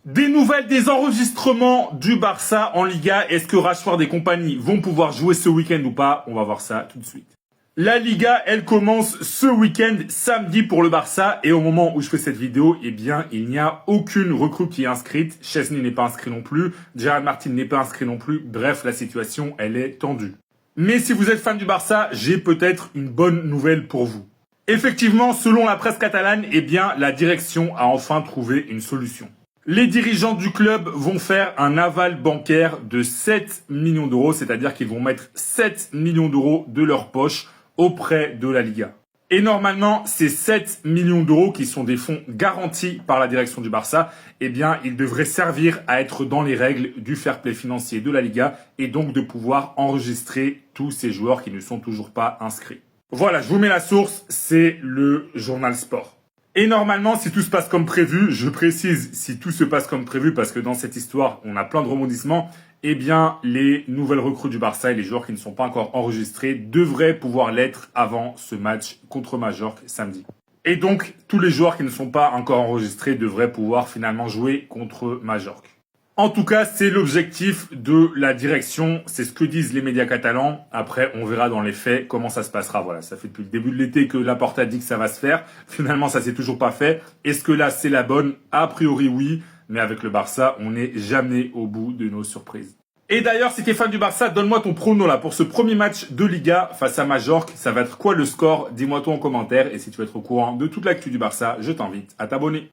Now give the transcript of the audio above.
Des nouvelles des enregistrements du Barça en Liga. Est-ce que Rashford et compagnie vont pouvoir jouer ce week-end ou pas? On va voir ça tout de suite. La Liga, elle commence ce week-end, samedi pour le Barça. Et au moment où je fais cette vidéo, eh bien, il n'y a aucune recrue qui est inscrite. Chesney n'est pas inscrit non plus. Gerard Martin n'est pas inscrit non plus. Bref, la situation, elle est tendue. Mais si vous êtes fan du Barça, j'ai peut-être une bonne nouvelle pour vous. Effectivement, selon la presse catalane, eh bien, la direction a enfin trouvé une solution. Les dirigeants du club vont faire un aval bancaire de 7 millions d'euros, c'est-à-dire qu'ils vont mettre 7 millions d'euros de leur poche auprès de la Liga. Et normalement, ces 7 millions d'euros qui sont des fonds garantis par la direction du Barça, eh bien, ils devraient servir à être dans les règles du fair play financier de la Liga et donc de pouvoir enregistrer tous ces joueurs qui ne sont toujours pas inscrits. Voilà, je vous mets la source, c'est le journal Sport. Et normalement, si tout se passe comme prévu, je précise si tout se passe comme prévu parce que dans cette histoire, on a plein de rebondissements, eh bien, les nouvelles recrues du Barça et les joueurs qui ne sont pas encore enregistrés devraient pouvoir l'être avant ce match contre Majorque samedi. Et donc, tous les joueurs qui ne sont pas encore enregistrés devraient pouvoir finalement jouer contre Majorque. En tout cas, c'est l'objectif de la direction, c'est ce que disent les médias catalans. Après, on verra dans les faits comment ça se passera. Voilà, ça fait depuis le début de l'été que Laporta dit que ça va se faire. Finalement, ça s'est toujours pas fait. Est-ce que là, c'est la bonne? A priori, oui. Mais avec le Barça, on n'est jamais au bout de nos surprises. Et d'ailleurs, si tu es fan du Barça, donne-moi ton prono là pour ce premier match de Liga face à Majorque. Ça va être quoi le score? Dis-moi tout en commentaire. Et si tu veux être au courant de toute l'actu du Barça, je t'invite à t'abonner.